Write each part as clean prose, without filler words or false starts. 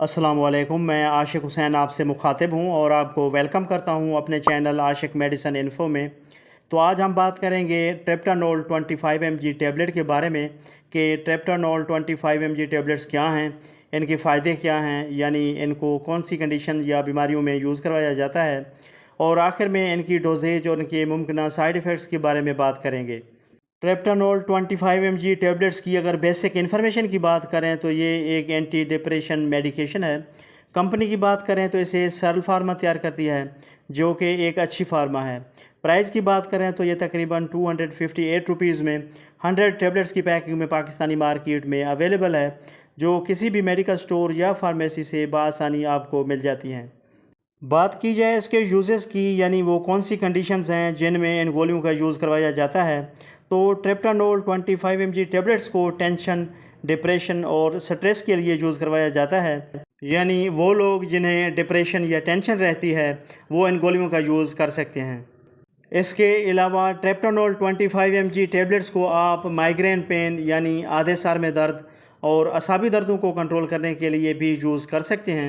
अस्सलाम वालेकुम, मैं आशिक हुसैन आपसे मुखातिब हूँ और आपको वेलकम करता हूँ अपने चैनल आशिक मेडिसन इन्फो में। तो आज हम बात करेंगे ट्रिप्टानोल 25 mg टैबलेट के बारे में कि ट्रिप्टानोल 25 mg टैबलेट्स क्या हैं, इनके फ़ायदे क्या हैं, यानी इनको कौन सी कंडीशन या बीमारियों में यूज़ करवाया जाता है, और आखिर में इनकी डोजेज और इनके मुमकिन साइड इफ़ेक्ट्स के बारे में बात करेंगे। ट्रेप्टानोल 25 mg टैबलेट्स की अगर बेसिक इन्फॉर्मेशन की बात करें तो ये एक एंटी डिप्रेशन मेडिकेशन है। कंपनी की बात करें तो इसे सरल फार्मा तैयार करती है, जो कि एक अच्छी फार्मा है। प्राइस की बात करें तो ये तकरीबन 258 रुपीज़ में 100 टैबलेट्स की पैकिंग में पाकिस्तानी मार्केट में अवेलेबल है, जो किसी भी मेडिकल स्टोर या फार्मेसी से बआसानी आपको मिल जाती हैं। बात की जाए इसके यूजेस की, यानी वो कौन सी कंडीशंस हैं जिनमें इन गोलियों का यूज़ करवाया जाता है, तो ट्रिप्टानोल 25 mg टैबलेट्स को टेंशन, डिप्रेशन और स्ट्रेस के लिए यूज़ करवाया जाता है। यानी वो लोग जिन्हें डिप्रेशन या टेंशन रहती है वो इन गोलियों का यूज़ कर सकते हैं। इसके अलावा ट्रिप्टानोल 25 mg टैबलेट्स को आप माइग्रेन पेन यानी आधे सर में दर्द और असाबी दर्दों को कंट्रोल करने के लिए भी यूज़ कर सकते हैं।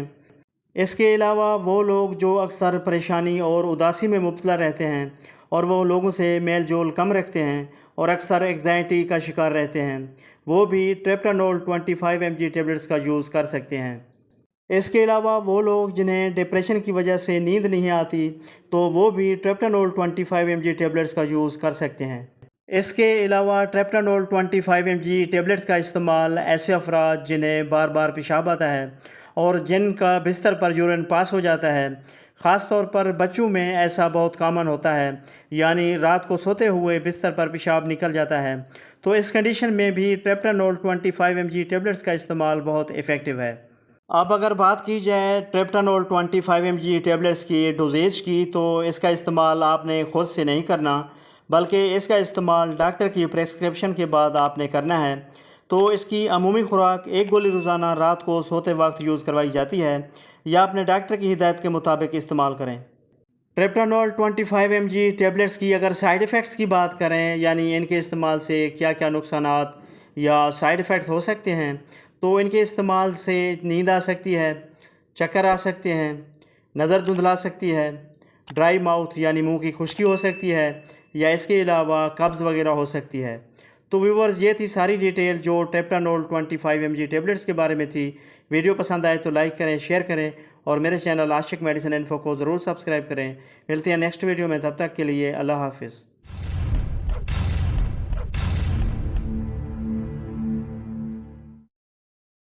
इसके अलावा वो लोग जो अक्सर परेशानी और उदासी में मुब्तला रहते हैं और वो लोगों से मेल जोल कम रखते हैं और अक्सर एग्जाइटी का शिकार रहते हैं, वो भी ट्रिप्टानोल 25 mg टैबलेट्स का यूज़ कर सकते हैं। इसके अलावा वो लोग जिन्हें डिप्रेशन की वजह से नींद नहीं आती, तो वो भी ट्रिप्टानोल 25 mg टैबलेट्स का यूज़ कर सकते हैं। इसके अलावा ट्रिप्टानोल 25 mg टैबलेट्स का इस्तेमाल ऐसे अफराद जिन्हें बार बार पेशाब आता है और जिनका बिस्तर पर यूरिन पास हो जाता है, ख़ास तौर पर बच्चों में ऐसा बहुत कॉमन होता है, यानी रात को सोते हुए बिस्तर पर पेशाब निकल जाता है, तो इस कंडीशन में भी ट्रिप्टानोल 25 mg टैबलेट्स का इस्तेमाल बहुत इफ़ेक्टिव है। अब अगर बात की जाए ट्रिप्टानोल 25 mg टैबलेट्स की डोजेज की, तो इसका इस्तेमाल आपने खुद से नहीं करना, बल्कि इसका इस्तेमाल डॉक्टर की प्रेस्क्रिप्शन के बाद आपने करना है। तो इसकी अमूमी खुराक एक गोली रोज़ाना रात को सोते वक्त यूज़ करवाई जाती है, या अपने डॉक्टर की हिदायत के मुताबिक इस्तेमाल करें। ट्रिप्टानोल 25 mg टैबलेट्स की अगर साइड इफ़ेक्ट्स की बात करें, यानी इनके इस्तेमाल से क्या क्या नुकसानात या साइड इफ़ेक्ट्स हो सकते हैं, तो इनके इस्तेमाल से नींद आ सकती है, चक्कर आ सकते हैं, नज़र धुंधला सकती है, ड्राई माउथ यानी मुंह की खुश्की हो सकती है, या इसके अलावा कब्ज़ वगैरह हो सकती है। तो व्यूवर्स, ये थी सारी डिटेल जो ट्रिप्टानोल 25 mg टैबलेट्स के बारे में थी। वीडियो पसंद आए तो लाइक करें, शेयर करें और मेरे चैनल आशिक मेडिसिन इन्फो को ज़रूर सब्सक्राइब करें। मिलते हैं नेक्स्ट वीडियो में, तब तक के लिए अल्लाह हाफिज़।